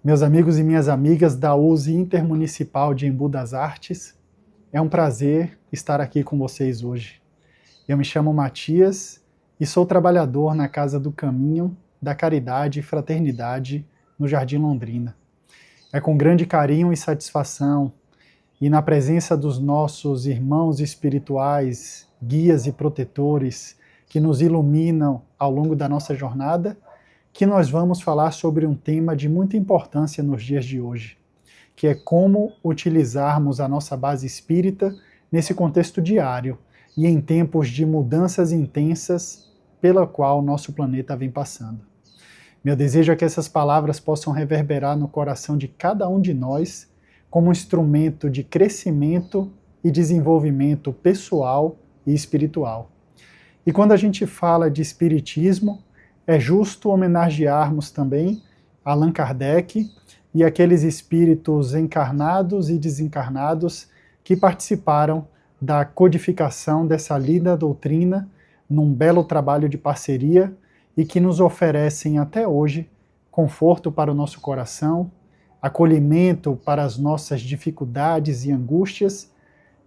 Meus amigos e minhas amigas da USE Intermunicipal de Embu das Artes, é um prazer estar aqui com vocês hoje. Eu me chamo Matias e sou trabalhador na Casa do Caminho, da Caridade e Fraternidade, no Jardim Londrina. É com grande carinho e satisfação, e na presença dos nossos irmãos espirituais, guias e protetores, que nos iluminam ao longo da nossa jornada, que nós vamos falar sobre um tema de muita importância nos dias de hoje, que é como utilizarmos a nossa base espírita nesse contexto diário e em tempos de mudanças intensas pela qual o nosso planeta vem passando. Meu desejo é que essas palavras possam reverberar no coração de cada um de nós como um instrumento de crescimento e desenvolvimento pessoal e espiritual. E quando a gente fala de espiritismo, é justo homenagearmos também Allan Kardec e aqueles espíritos encarnados e desencarnados que participaram da codificação dessa linda doutrina num belo trabalho de parceria e que nos oferecem até hoje conforto para o nosso coração, acolhimento para as nossas dificuldades e angústias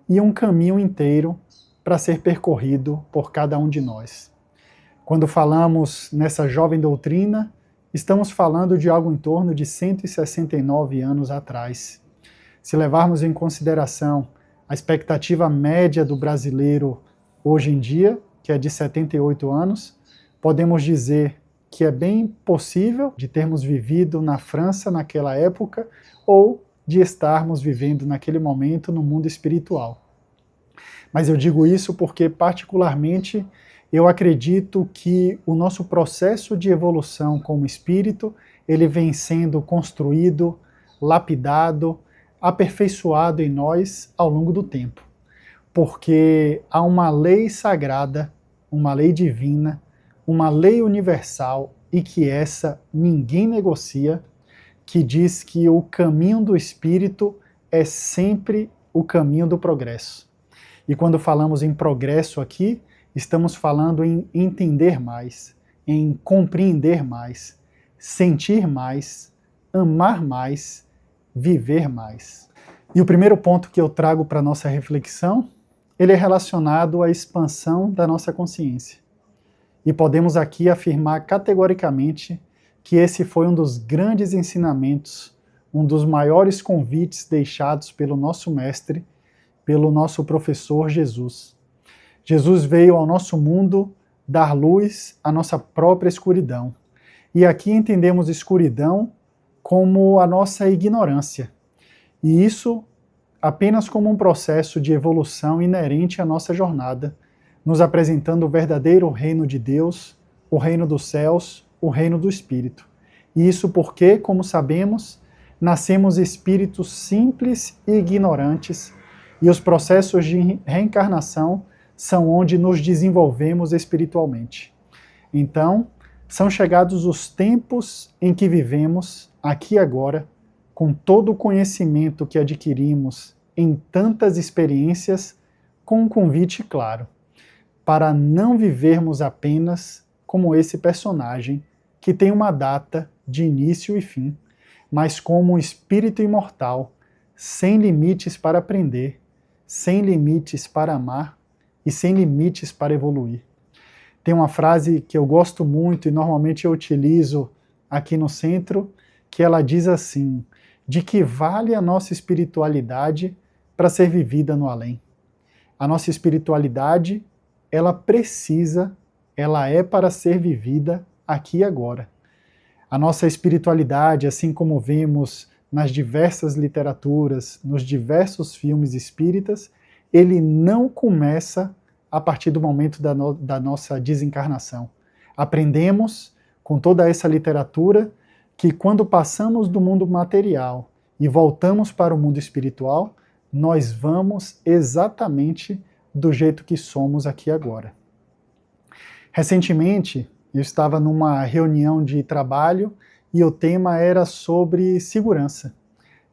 e um caminho inteiro para ser percorrido por cada um de nós. Quando falamos nessa jovem doutrina, estamos falando de algo em torno de 169 anos atrás. Se levarmos em consideração a expectativa média do brasileiro hoje em dia, que é de 78 anos, podemos dizer que é bem possível de termos vivido na França naquela época ou de estarmos vivendo naquele momento no mundo espiritual. Mas eu digo isso porque, particularmente, eu acredito que o nosso processo de evolução como espírito, ele vem sendo construído, lapidado, aperfeiçoado em nós ao longo do tempo. Porque há uma lei sagrada, uma lei divina, uma lei universal, e que essa ninguém negocia, que diz que o caminho do espírito é sempre o caminho do progresso. E quando falamos em progresso aqui, estamos falando em entender mais, em compreender mais, sentir mais, amar mais, viver mais. E o primeiro ponto que eu trago para a nossa reflexão, ele é relacionado à expansão da nossa consciência. E podemos aqui afirmar categoricamente que esse foi um dos grandes ensinamentos, um dos maiores convites deixados pelo nosso mestre, pelo nosso professor Jesus. Jesus veio ao nosso mundo dar luz à nossa própria escuridão. E aqui entendemos escuridão como a nossa ignorância. E isso apenas como um processo de evolução inerente à nossa jornada, nos apresentando o verdadeiro reino de Deus, o reino dos céus, o reino do Espírito. E isso porque, como sabemos, nascemos espíritos simples e ignorantes, e os processos de reencarnação são onde nos desenvolvemos espiritualmente. Então, são chegados os tempos em que vivemos, aqui e agora, com todo o conhecimento que adquirimos em tantas experiências, com um convite claro, para não vivermos apenas como esse personagem que tem uma data de início e fim, mas como um espírito imortal, sem limites para aprender, sem limites para amar, e sem limites para evoluir. Tem uma frase que eu gosto muito e normalmente eu utilizo aqui no centro, que ela diz assim: de que vale a nossa espiritualidade para ser vivida no além? A nossa espiritualidade, ela é para ser vivida aqui e agora. A nossa espiritualidade, assim como vemos nas diversas literaturas, nos diversos filmes espíritas, ele não começa a partir do momento da nossa desencarnação. Aprendemos, com toda essa literatura, que quando passamos do mundo material e voltamos para o mundo espiritual, nós vamos exatamente do jeito que somos aqui agora. Recentemente, eu estava numa reunião de trabalho e o tema era sobre segurança.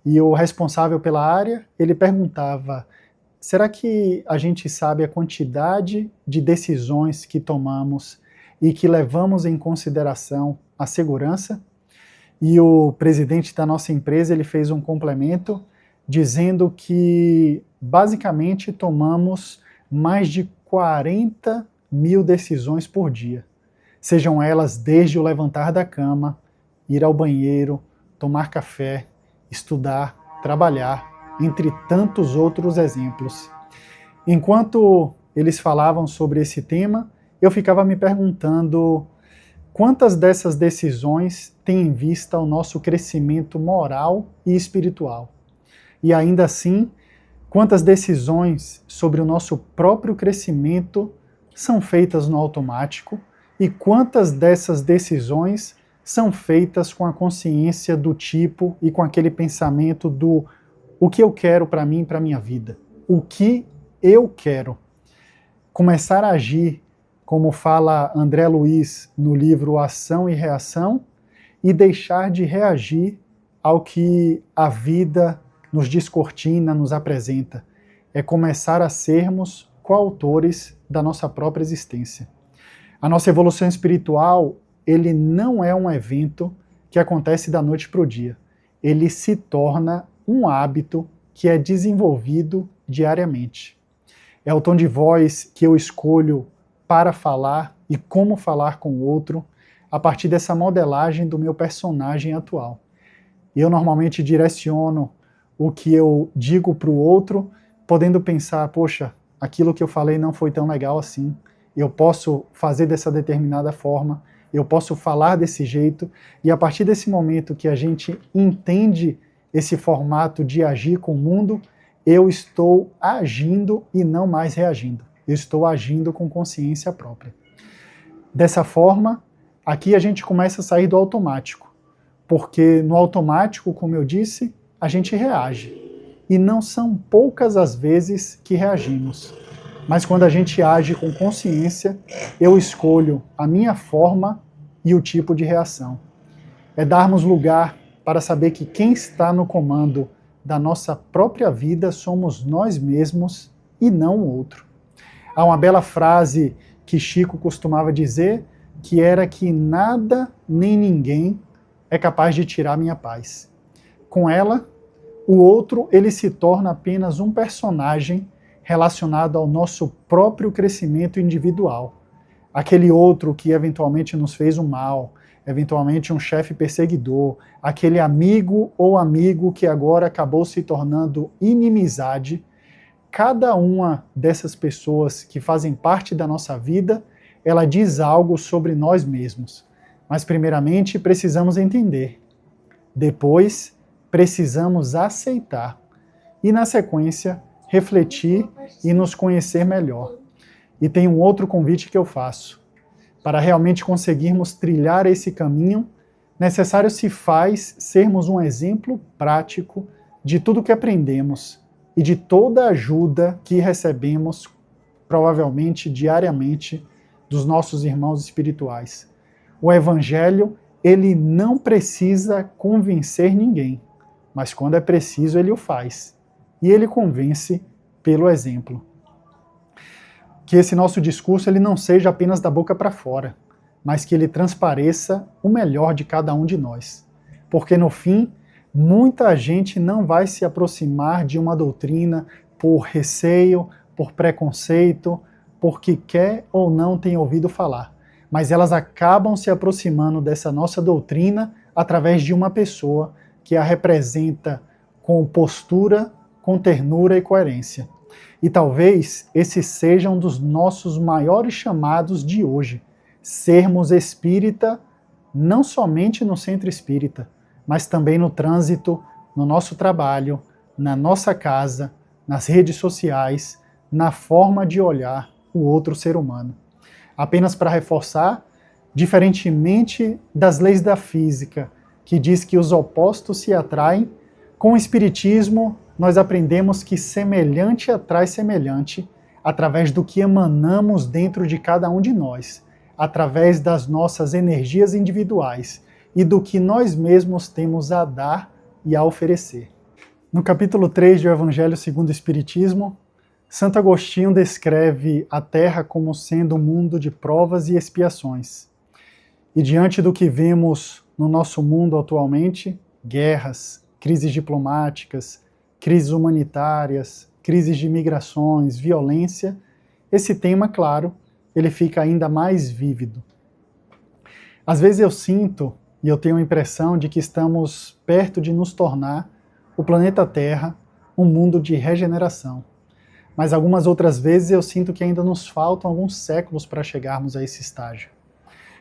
E o responsável pela área, ele perguntava: será que a gente sabe a quantidade de decisões que tomamos e que levamos em consideração a segurança? e o presidente da nossa empresa ele fez um complemento dizendo que basicamente tomamos mais de 40 mil decisões por dia, sejam elas desde o levantar da cama, ir ao banheiro, tomar café, estudar, trabalhar, entre tantos outros exemplos. Enquanto eles falavam sobre esse tema, eu ficava me perguntando quantas dessas decisões têm em vista o nosso crescimento moral e espiritual. E ainda assim, quantas decisões sobre o nosso próprio crescimento são feitas no automático e quantas dessas decisões são feitas com a consciência do tipo e com aquele pensamento do o que eu quero para mim e para a minha vida. O que eu quero. Começar a agir, como fala André Luiz no livro Ação e Reação, e deixar de reagir ao que a vida nos descortina, nos apresenta. É começar a sermos coautores da nossa própria existência. A nossa evolução espiritual, ele não é um evento que acontece da noite para o dia. Ele se torna um hábito que é desenvolvido diariamente. É o tom de voz que eu escolho para falar e como falar com o outro a partir dessa modelagem do meu personagem atual. Eu normalmente direciono o que eu digo para o outro, podendo pensar, poxa, aquilo que eu falei não foi tão legal assim, eu posso fazer dessa determinada forma, eu posso falar desse jeito, e a partir desse momento que a gente entende esse formato de agir com o mundo, eu estou agindo e não mais reagindo. Eu estou agindo com consciência própria. Dessa forma, aqui a gente começa a sair do automático, porque no automático, como eu disse, a gente reage. E não são poucas as vezes que reagimos. Mas quando a gente age com consciência, eu escolho a minha forma e o tipo de reação. É darmos lugar para saber que quem está no comando da nossa própria vida somos nós mesmos e não o outro. Há uma bela frase que Chico costumava dizer, que era que nada nem ninguém é capaz de tirar minha paz. Com ela, o outro ele se torna apenas um personagem relacionado ao nosso próprio crescimento individual. Aquele outro que eventualmente nos fez um mal, eventualmente um chefe perseguidor, aquele amigo ou amigo que agora acabou se tornando inimizade, cada uma dessas pessoas que fazem parte da nossa vida, ela diz algo sobre nós mesmos. Mas primeiramente precisamos entender. Depois precisamos aceitar. E na sequência, refletir e nos conhecer melhor. E tem um outro convite que eu faço. Para realmente conseguirmos trilhar esse caminho, necessário se faz sermos um exemplo prático de tudo que aprendemos e de toda a ajuda que recebemos, provavelmente diariamente, dos nossos irmãos espirituais. O Evangelho, ele não precisa convencer ninguém, mas quando é preciso, ele o faz. E ele convence pelo exemplo. Que esse nosso discurso ele não seja apenas da boca para fora, mas que ele transpareça o melhor de cada um de nós. Porque no fim, muita gente não vai se aproximar de uma doutrina por receio, por preconceito, porque quer ou não tem ouvido falar. Mas elas acabam se aproximando dessa nossa doutrina através de uma pessoa que a representa com postura, com ternura e coerência. E talvez esse seja um dos nossos maiores chamados de hoje, sermos espírita não somente no centro espírita, mas também no trânsito, no nosso trabalho, na nossa casa, nas redes sociais, na forma de olhar o outro ser humano. Apenas para reforçar, diferentemente das leis da física, que diz que os opostos se atraem, com o Espiritismo nós aprendemos que semelhante atrai semelhante através do que emanamos dentro de cada um de nós, através das nossas energias individuais e do que nós mesmos temos a dar e a oferecer. No capítulo 3 do Evangelho segundo o Espiritismo, Santo Agostinho descreve a Terra como sendo um mundo de provas e expiações. E diante do que vemos no nosso mundo atualmente, guerras, crises diplomáticas, crises humanitárias, crises de migrações, violência, esse tema, claro, ele fica ainda mais vívido. Às vezes eu sinto e eu tenho a impressão de que estamos perto de nos tornar o planeta Terra um mundo de regeneração. Mas algumas outras vezes eu sinto que ainda nos faltam alguns séculos para chegarmos a esse estágio.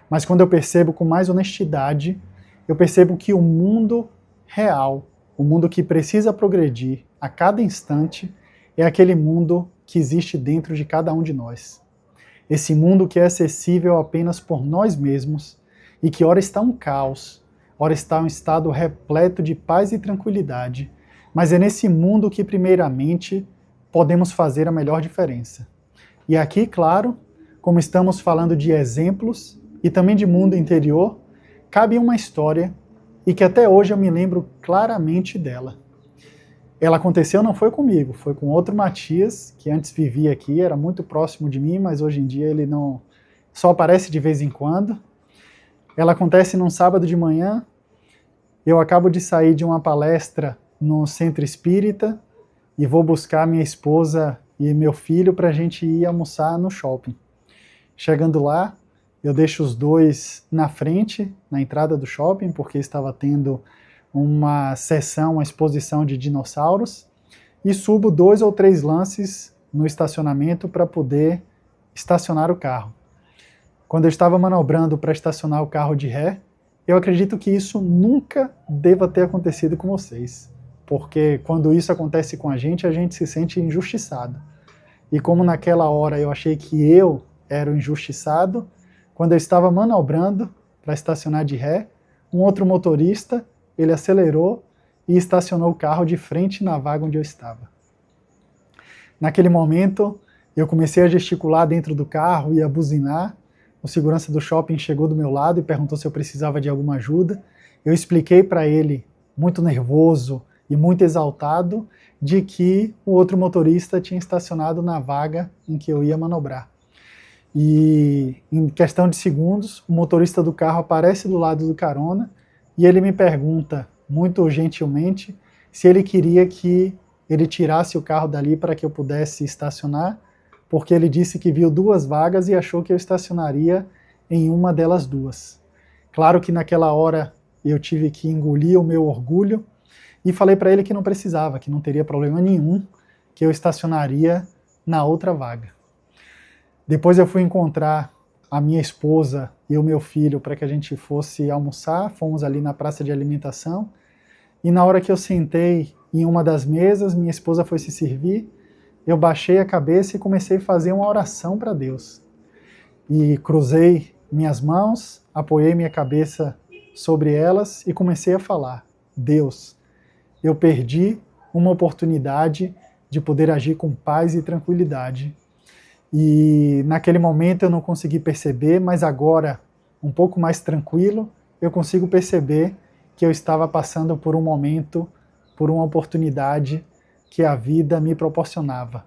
Mas quando eu percebo com mais honestidade, eu percebo que o mundo real, o mundo que precisa progredir a cada instante, é aquele mundo que existe dentro de cada um de nós. Esse mundo que é acessível apenas por nós mesmos e que ora está um caos, ora está um estado repleto de paz e tranquilidade, mas é nesse mundo que primeiramente podemos fazer a melhor diferença. E aqui, claro, como estamos falando de exemplos e também de mundo interior, cabe uma história e que até hoje eu me lembro claramente dela. Ela aconteceu não foi comigo, foi com outro Matias, que antes vivia aqui, era muito próximo de mim, mas hoje em dia ele não só aparece de vez em quando. Ela acontece num sábado de manhã, eu acabo de sair de uma palestra no Centro Espírita e vou buscar minha esposa e meu filho para a gente ir almoçar no shopping. Chegando lá, eu deixo os dois na frente, na entrada do shopping, porque estava tendo uma sessão, uma exposição de dinossauros, e subo 2 ou 3 lances no estacionamento para poder estacionar o carro. Quando eu estava manobrando para estacionar o carro de ré, eu acredito que isso nunca deva ter acontecido com vocês, porque quando isso acontece com a gente se sente injustiçado. E como naquela hora eu achei que eu era o injustiçado, quando eu estava manobrando para estacionar de ré, um outro motorista, ele acelerou e estacionou o carro de frente na vaga onde eu estava. Naquele momento, eu comecei a gesticular dentro do carro e a buzinar. O segurança do shopping chegou do meu lado e perguntou se eu precisava de alguma ajuda. Eu expliquei para ele, muito nervoso e muito exaltado, de que o outro motorista tinha estacionado na vaga em que eu ia manobrar. E em questão de segundos, o motorista do carro aparece do lado do carona e ele me pergunta, muito gentilmente, se ele queria que ele tirasse o carro dali para que eu pudesse estacionar, porque ele disse que viu 2 vagas e achou que eu estacionaria em uma delas 2. Claro que naquela hora eu tive que engolir o meu orgulho e falei para ele que não precisava, que não teria problema nenhum, que eu estacionaria na outra vaga. Depois eu fui encontrar a minha esposa e o meu filho para que a gente fosse almoçar, fomos ali na praça de alimentação, e na hora que eu sentei em uma das mesas, minha esposa foi se servir, eu baixei a cabeça e comecei a fazer uma oração para Deus. E cruzei minhas mãos, apoiei minha cabeça sobre elas e comecei a falar: Deus, eu perdi uma oportunidade de poder agir com paz e tranquilidade. E naquele momento eu não consegui perceber, mas agora, um pouco mais tranquilo, eu consigo perceber que eu estava passando por um momento, por uma oportunidade que a vida me proporcionava.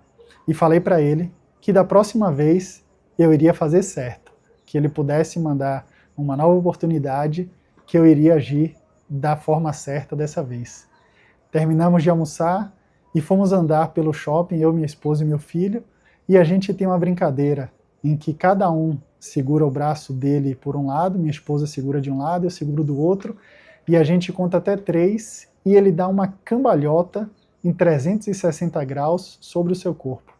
E falei para ele que da próxima vez eu iria fazer certo, que ele pudesse mandar uma nova oportunidade, que eu iria agir da forma certa dessa vez. Terminamos de almoçar e fomos andar pelo shopping, eu, minha esposa e meu filho, e a gente tem uma brincadeira em que cada um segura o braço dele por um lado, minha esposa segura de um lado, eu seguro do outro, e a gente conta até 3 e ele dá uma cambalhota em 360 graus sobre o seu corpo.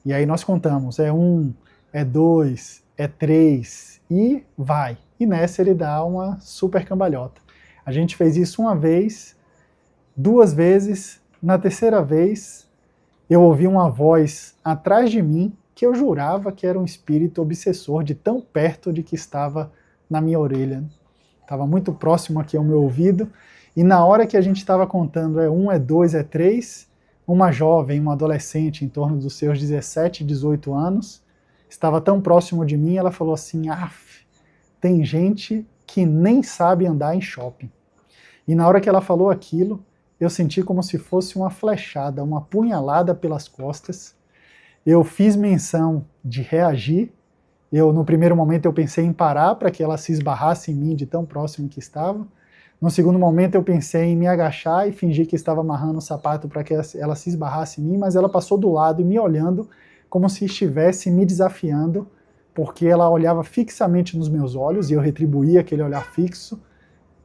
E aí nós contamos, é 1, é 2, é 3 e vai. E nessa ele dá uma super cambalhota. A gente fez isso uma vez, 2 vezes, na terceira vez eu ouvi uma voz atrás de mim que eu jurava que era um espírito obsessor de tão perto de que estava na minha orelha. Estava muito próximo aqui ao meu ouvido, e na hora que a gente estava contando é 1, é 2, é 3, uma jovem, uma adolescente em torno dos seus 17, 18 anos, estava tão próximo de mim, ela falou assim: "Af, tem gente que nem sabe andar em shopping." E na hora que ela falou aquilo, eu senti como se fosse uma flechada, uma punhalada pelas costas. Eu fiz menção de reagir, No primeiro momento, eu pensei em parar para que ela se esbarrasse em mim de tão próximo que estava. No segundo momento, eu pensei em me agachar e fingir que estava amarrando o sapato para que ela se esbarrasse em mim, mas ela passou do lado e me olhando como se estivesse me desafiando, porque ela olhava fixamente nos meus olhos e eu retribuía aquele olhar fixo,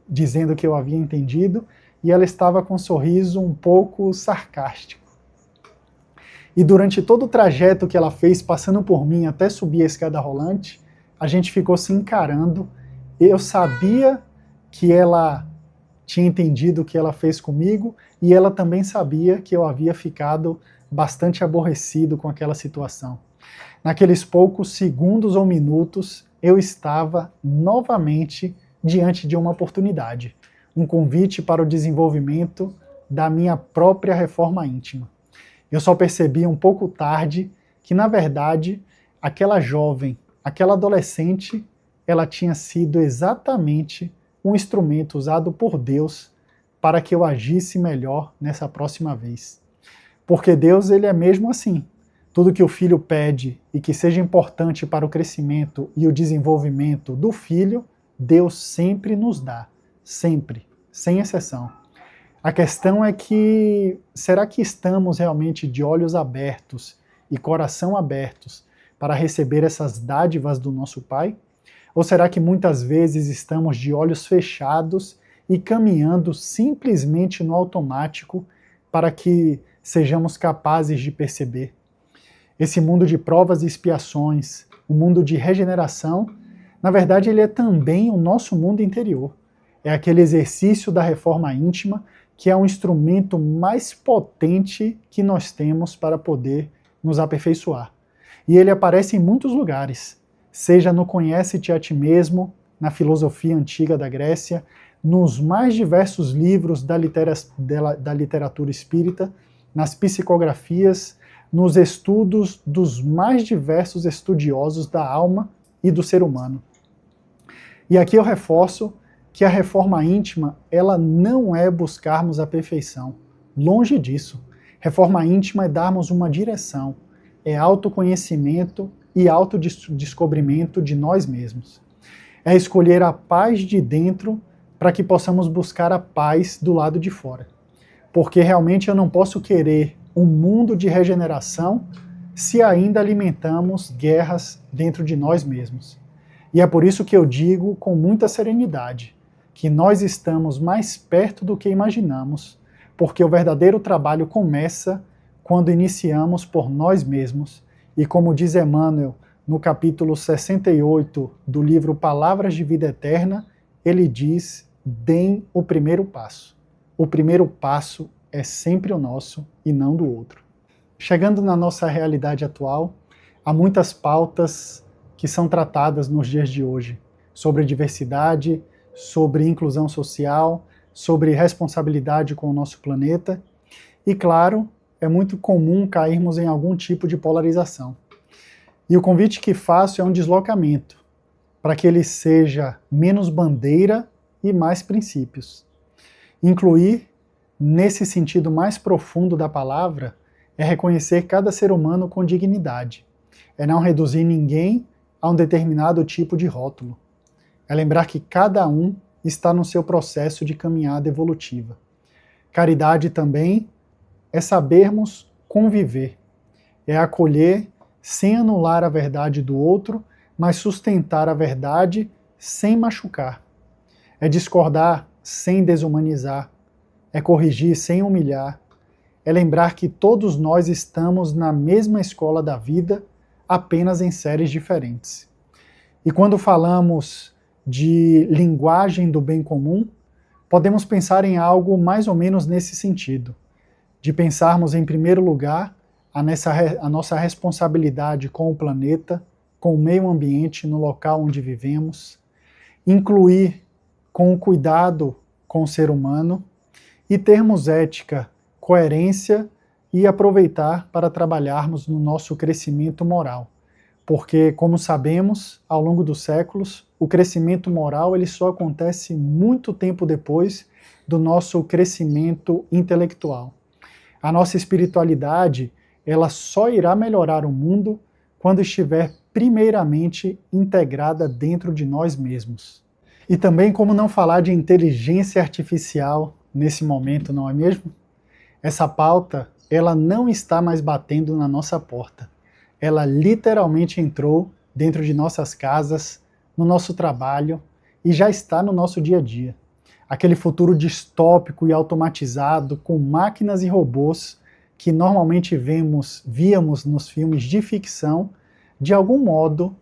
dizendo que eu havia entendido, e ela estava com um sorriso um pouco sarcástico. E durante todo o trajeto que ela fez, passando por mim até subir a escada rolante, a gente ficou se encarando. Eu sabia que ela tinha entendido o que ela fez comigo, e ela também sabia que eu havia ficado bastante aborrecido com aquela situação. Naqueles poucos segundos ou minutos, eu estava novamente diante de uma oportunidade, um convite para o desenvolvimento da minha própria reforma íntima. Eu só percebi um pouco tarde que, na verdade, aquela jovem, aquela adolescente, ela tinha sido exatamente um instrumento usado por Deus para que eu agisse melhor nessa próxima vez. Porque Deus, ele é mesmo assim. Tudo que o filho pede e que seja importante para o crescimento e o desenvolvimento do filho, Deus sempre nos dá. Sempre, sem exceção. A questão é que, será que estamos realmente de olhos abertos e coração abertos para receber essas dádivas do nosso Pai? Ou será que muitas vezes estamos de olhos fechados e caminhando simplesmente no automático para que sejamos capazes de perceber? Esse mundo de provas e expiações, o mundo de regeneração, na verdade ele é também o nosso mundo interior. É aquele exercício da reforma íntima que é um instrumento mais potente que nós temos para poder nos aperfeiçoar. E ele aparece em muitos lugares, seja no Conhece-te a ti mesmo, na filosofia antiga da Grécia, nos mais diversos livros da literatura espírita, nas psicografias, nos estudos dos mais diversos estudiosos da alma e do ser humano. E aqui eu reforço que a reforma íntima, ela não é buscarmos a perfeição. Longe disso. Reforma íntima é darmos uma direção, é autoconhecimento e autodescobrimento de nós mesmos. É escolher a paz de dentro para que possamos buscar a paz do lado de fora. Porque realmente eu não posso querer um mundo de regeneração se ainda alimentamos guerras dentro de nós mesmos. E é por isso que eu digo com muita serenidade que nós estamos mais perto do que imaginamos, porque o verdadeiro trabalho começa quando iniciamos por nós mesmos. E como diz Emmanuel no capítulo 68 do livro Palavras de Vida Eterna, ele diz: deem o primeiro passo. O primeiro passo é sempre o nosso e não do outro. Chegando na nossa realidade atual, há muitas pautas que são tratadas nos dias de hoje, sobre diversidade, sobre inclusão social, sobre responsabilidade com o nosso planeta. E claro, é muito comum cairmos em algum tipo de polarização. E o convite que faço é um deslocamento, para que ele seja menos bandeira e mais princípios. Incluir, nesse sentido mais profundo da palavra, é reconhecer cada ser humano com dignidade. É não reduzir ninguém a um determinado tipo de rótulo. É lembrar que cada um está no seu processo de caminhada evolutiva. Caridade também é sabermos conviver, é acolher sem anular a verdade do outro, mas sustentar a verdade sem machucar. É discordar sem desumanizar, é corrigir sem humilhar, é lembrar que todos nós estamos na mesma escola da vida, apenas em séries diferentes. E quando falamos de linguagem do bem comum, podemos pensar em algo mais ou menos nesse sentido, de pensarmos em primeiro lugar a nossa responsabilidade com o planeta, com o meio ambiente no local onde vivemos, incluir com o cuidado com o ser humano e termos ética, coerência e aproveitar para trabalharmos no nosso crescimento moral. Porque, como sabemos, ao longo dos séculos, o crescimento moral ele só acontece muito tempo depois do nosso crescimento intelectual. A nossa espiritualidade ela só irá melhorar o mundo quando estiver primeiramente integrada dentro de nós mesmos. E também como não falar de inteligência artificial nesse momento, não é mesmo? Essa pauta, ela não está mais batendo na nossa porta. Ela literalmente entrou dentro de nossas casas, no nosso trabalho e já está no nosso dia a dia. Aquele futuro distópico e automatizado com máquinas e robôs que normalmente víamos nos filmes de ficção, de algum modo,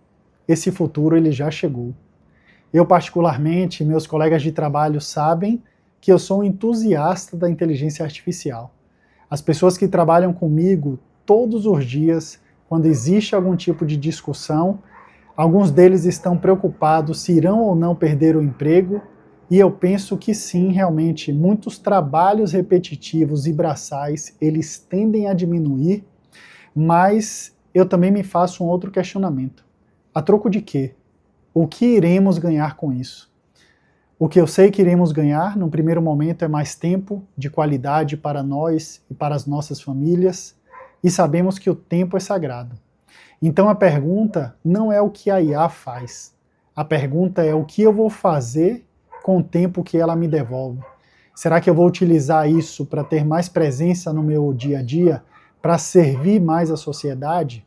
esse futuro ele já chegou. Eu particularmente, meus colegas de trabalho sabem que eu sou um entusiasta da inteligência artificial. As pessoas que trabalham comigo todos os dias, quando existe algum tipo de discussão, alguns deles estão preocupados se irão ou não perder o emprego, e eu penso que sim, realmente, muitos trabalhos repetitivos e braçais, eles tendem a diminuir, mas eu também me faço um outro questionamento. A troco de quê? O que iremos ganhar com isso? O que eu sei que iremos ganhar, num primeiro momento, é mais tempo de qualidade para nós e para as nossas famílias, e sabemos que o tempo é sagrado. Então a pergunta não é o que a IA faz, a pergunta é o que eu vou fazer com o tempo que ela me devolve. Será que eu vou utilizar isso para ter mais presença no meu dia a dia, para servir mais a sociedade?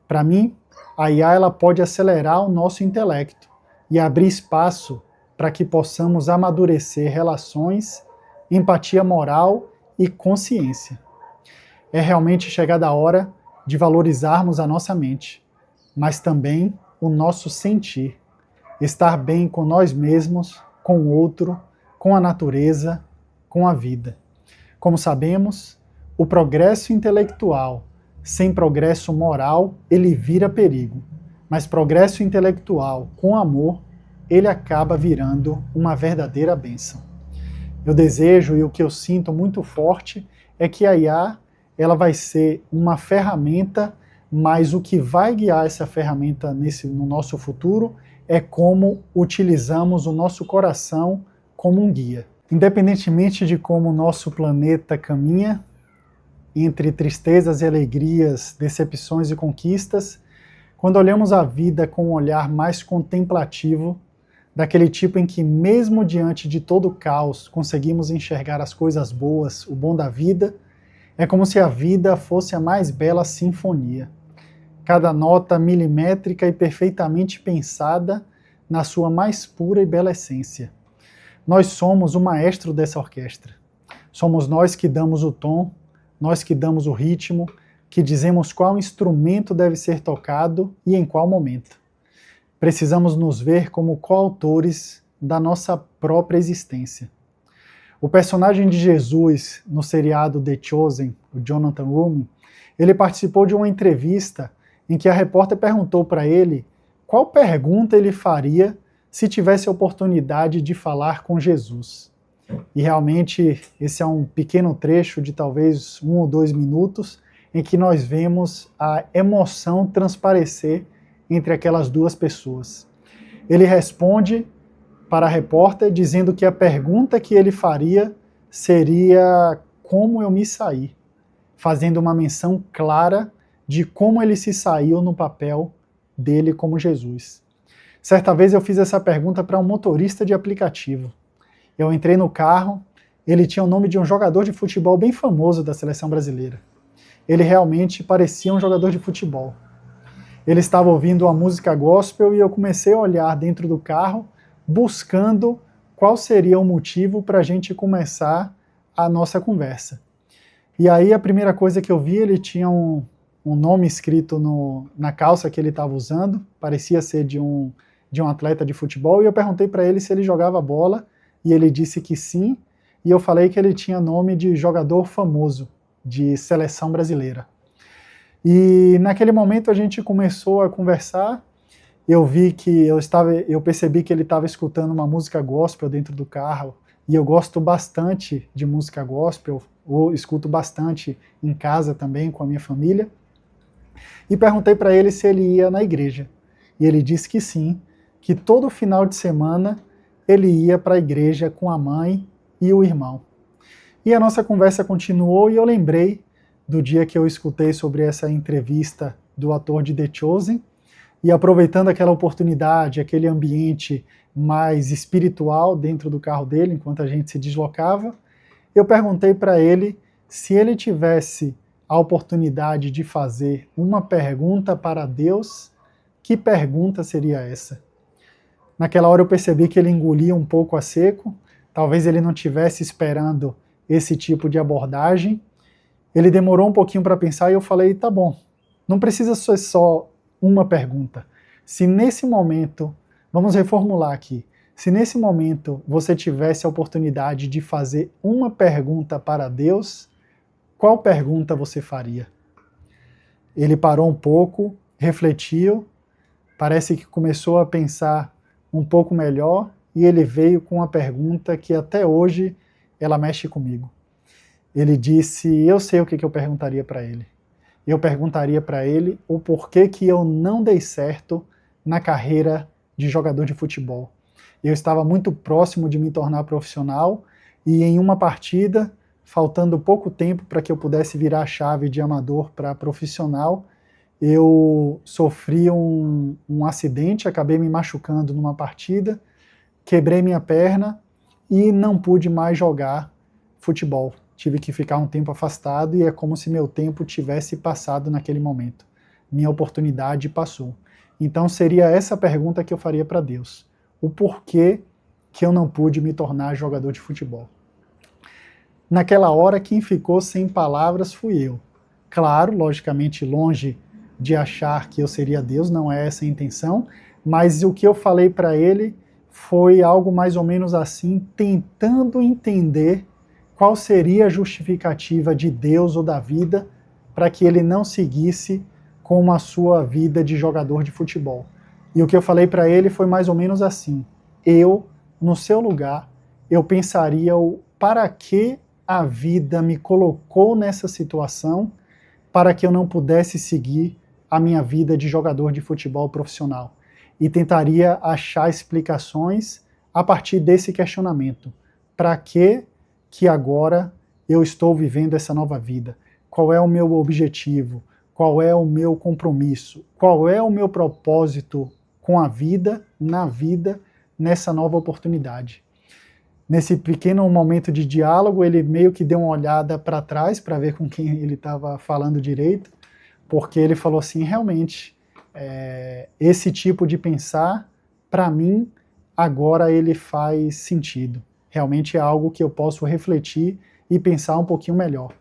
Para mim, a IA ela pode acelerar o nosso intelecto e abrir espaço para que possamos amadurecer relações, empatia moral e consciência. É realmente chegada a hora de valorizarmos a nossa mente, mas também o nosso sentir, estar bem com nós mesmos, com o outro, com a natureza, com a vida. Como sabemos, o progresso intelectual sem progresso moral, ele vira perigo, mas progresso intelectual com amor, ele acaba virando uma verdadeira bênção. Eu desejo e o que eu sinto muito forte é que a IA ela vai ser uma ferramenta, mas o que vai guiar essa ferramenta no nosso futuro é como utilizamos o nosso coração como um guia. Independentemente de como o nosso planeta caminha, entre tristezas e alegrias, decepções e conquistas, quando olhamos a vida com um olhar mais contemplativo, daquele tipo em que mesmo diante de todo o caos conseguimos enxergar as coisas boas, o bom da vida, é como se a vida fosse a mais bela sinfonia. Cada nota milimétrica e perfeitamente pensada na sua mais pura e bela essência. Nós somos o maestro dessa orquestra. Somos nós que damos o tom, nós que damos o ritmo, que dizemos qual instrumento deve ser tocado e em qual momento. Precisamos nos ver como coautores da nossa própria existência. O personagem de Jesus no seriado The Chosen, o Jonathan Roumie, ele participou de uma entrevista em que a repórter perguntou para ele qual pergunta ele faria se tivesse a oportunidade de falar com Jesus. E realmente esse é um pequeno trecho de talvez 1 ou 2 minutos em que nós vemos a emoção transparecer entre aquelas duas pessoas. Ele responde para a repórter dizendo que a pergunta que ele faria seria como eu me saí, fazendo uma menção clara de como ele se saiu no papel dele como Jesus. Certa vez eu fiz essa pergunta para um motorista de aplicativo. Eu entrei no carro, ele tinha o nome de um jogador de futebol bem famoso da seleção brasileira. Ele realmente parecia um jogador de futebol. Ele estava ouvindo uma música gospel e eu comecei a olhar dentro do carro, buscando qual seria o motivo para a gente começar a nossa conversa. E aí a primeira coisa que eu vi, ele tinha um nome escrito na calça que ele estava usando, parecia ser de um atleta de futebol, e eu perguntei para ele se ele jogava bola, e ele disse que sim, e eu falei que ele tinha nome de jogador famoso, de seleção brasileira. E naquele momento a gente começou a conversar, eu percebi que ele estava escutando uma música gospel dentro do carro, e eu gosto bastante de música gospel, ou escuto bastante em casa também com a minha família, e perguntei para ele se ele ia na igreja. E ele disse que sim, que todo final de semana ele ia para a igreja com a mãe e o irmão. E a nossa conversa continuou e eu lembrei do dia que eu escutei sobre essa entrevista do ator de The Chosen, e aproveitando aquela oportunidade, aquele ambiente mais espiritual dentro do carro dele, enquanto a gente se deslocava, eu perguntei para ele se ele tivesse a oportunidade de fazer uma pergunta para Deus, que pergunta seria essa? Naquela hora eu percebi que ele engolia um pouco a seco, talvez ele não estivesse esperando esse tipo de abordagem. Ele demorou um pouquinho para pensar e eu falei, tá bom, não precisa ser só uma pergunta. Se nesse momento, vamos reformular aqui, se nesse momento você tivesse a oportunidade de fazer uma pergunta para Deus, qual pergunta você faria? Ele parou um pouco, refletiu, parece que começou a pensar um pouco melhor e ele veio com uma pergunta que até hoje ela mexe comigo. Ele disse, eu sei o que eu perguntaria para ele. Eu perguntaria para ele o porquê que eu não dei certo na carreira de jogador de futebol. Eu estava muito próximo de me tornar profissional e em uma partida, faltando pouco tempo para que eu pudesse virar a chave de amador para profissional, eu sofri um acidente, acabei me machucando numa partida, quebrei minha perna e não pude mais jogar futebol. Tive que ficar um tempo afastado e é como se meu tempo tivesse passado naquele momento. Minha oportunidade passou. Então seria essa pergunta que eu faria para Deus. O porquê que eu não pude me tornar jogador de futebol? Naquela hora, quem ficou sem palavras fui eu. Claro, logicamente longe de achar que eu seria Deus, não é essa a intenção, mas o que eu falei para ele foi algo mais ou menos assim, tentando entender qual seria a justificativa de Deus ou da vida para que ele não seguisse com a sua vida de jogador de futebol. E o que eu falei para ele foi mais ou menos assim: eu, no seu lugar, eu pensaria o para que a vida me colocou nessa situação para que eu não pudesse seguir a minha vida de jogador de futebol profissional. E tentaria achar explicações a partir desse questionamento. Para que agora eu estou vivendo essa nova vida? Qual é o meu objetivo? Qual é o meu compromisso? Qual é o meu propósito com a vida, na vida, nessa nova oportunidade? Nesse pequeno momento de diálogo, ele meio que deu uma olhada para trás para ver com quem ele estava falando direito, porque ele falou assim, realmente, esse tipo de pensar, para mim, agora ele faz sentido. Realmente é algo que eu posso refletir e pensar um pouquinho melhor.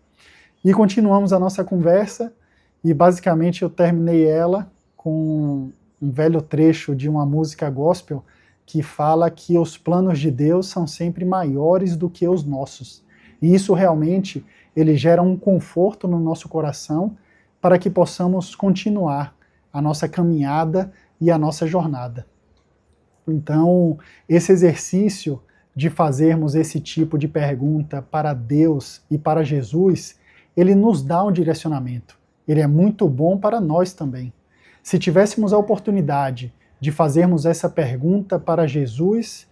E continuamos a nossa conversa, e basicamente eu terminei ela com um velho trecho de uma música gospel que fala que os planos de Deus são sempre maiores do que os nossos. E isso realmente, ele gera um conforto no nosso coração para que possamos continuar a nossa caminhada e a nossa jornada. Então, esse exercício de fazermos esse tipo de pergunta para Deus e para Jesus, ele nos dá um direcionamento. Ele é muito bom para nós também. Se tivéssemos a oportunidade de fazermos essa pergunta para Jesus,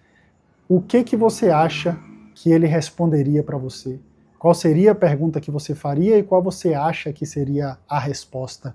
o que você acha que ele responderia para você? Qual seria a pergunta que você faria e qual você acha que seria a resposta?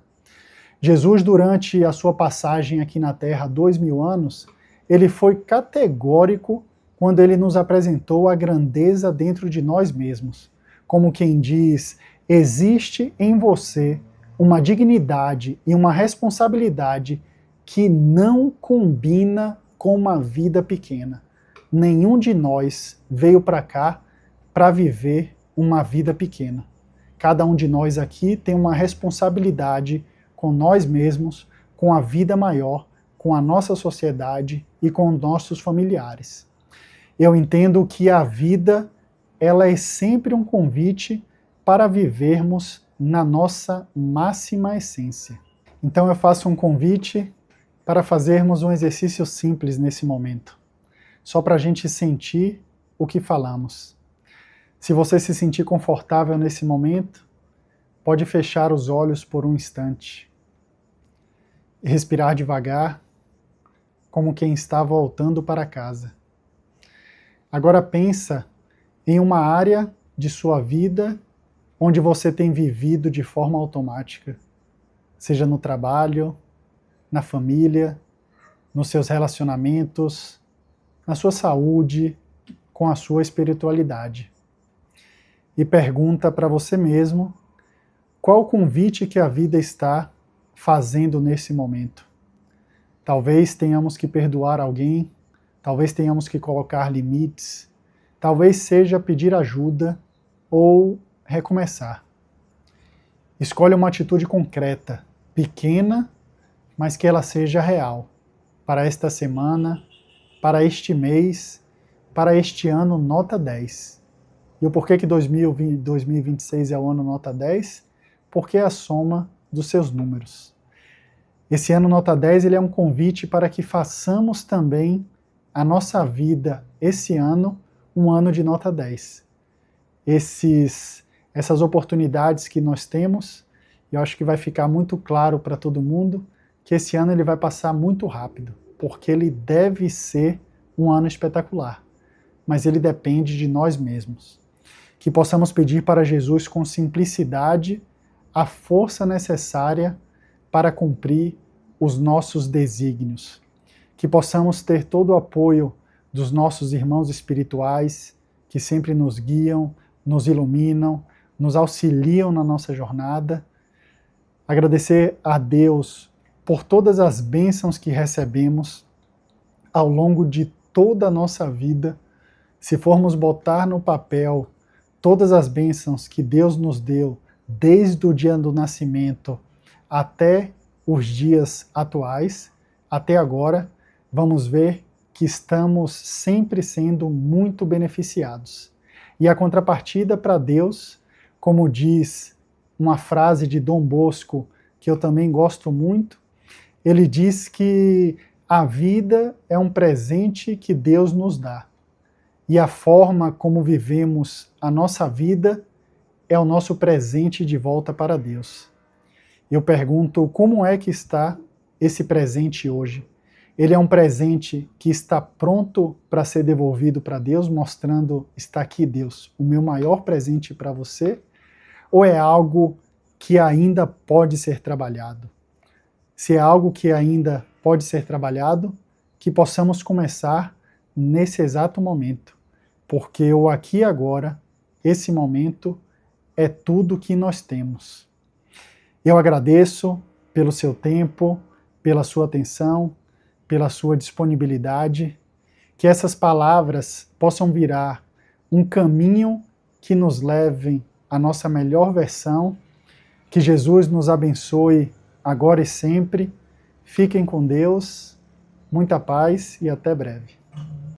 Jesus, durante a sua passagem aqui na Terra há 2000 anos, ele foi categórico quando ele nos apresentou a grandeza dentro de nós mesmos. Como quem diz, existe em você uma dignidade e uma responsabilidade que não combina com uma vida pequena. Nenhum de nós veio para cá para viver uma vida pequena. Cada um de nós aqui tem uma responsabilidade com nós mesmos, com a vida maior, com a nossa sociedade e com nossos familiares. Eu entendo que a vida, ela é sempre um convite para vivermos na nossa máxima essência. Então eu faço um convite para fazermos um exercício simples nesse momento, só para a gente sentir o que falamos. Se você se sentir confortável nesse momento, pode fechar os olhos por um instante e respirar devagar, como quem está voltando para casa. Agora pensa em uma área de sua vida onde você tem vivido de forma automática, seja no trabalho, na família, nos seus relacionamentos, na sua saúde, com a sua espiritualidade. E pergunta para você mesmo qual o convite que a vida está fazendo nesse momento. Talvez tenhamos que perdoar alguém, talvez tenhamos que colocar limites, talvez seja pedir ajuda ou recomeçar. Escolha uma atitude concreta, pequena, mas que ela seja real, para esta semana, para este mês, para este ano nota 10. E o porquê que 2026 é o ano nota 10? Porque é a soma dos seus números. Esse ano nota 10 ele é um convite para que façamos também a nossa vida, esse ano, um ano de nota 10. Essas oportunidades que nós temos, eu acho que vai ficar muito claro para todo mundo que esse ano ele vai passar muito rápido, porque ele deve ser um ano espetacular, mas ele depende de nós mesmos. Que possamos pedir para Jesus com simplicidade a força necessária para cumprir os nossos desígnios. Que possamos ter todo o apoio dos nossos irmãos espirituais, que sempre nos guiam, nos iluminam, nos auxiliam na nossa jornada. Agradecer a Deus por todas as bênçãos que recebemos ao longo de toda a nossa vida. Se formos botar no papel todas as bênçãos que Deus nos deu, desde o dia do nascimento até os dias atuais, até agora, vamos ver que estamos sempre sendo muito beneficiados. E a contrapartida para Deus, como diz uma frase de Dom Bosco, que eu também gosto muito, ele diz que a vida é um presente que Deus nos dá. E a forma como vivemos a nossa vida é o nosso presente de volta para Deus. Eu pergunto, como é que está esse presente hoje? Ele é um presente que está pronto para ser devolvido para Deus, mostrando, está aqui Deus, o meu maior presente para você? Ou é algo que ainda pode ser trabalhado? Se é algo que ainda pode ser trabalhado, que possamos começar nesse exato momento, porque o aqui e agora, esse momento, é tudo que nós temos. Eu agradeço pelo seu tempo, pela sua atenção, pela sua disponibilidade, que essas palavras possam virar um caminho que nos leve à nossa melhor versão, que Jesus nos abençoe agora e sempre. Fiquem com Deus, muita paz e até breve.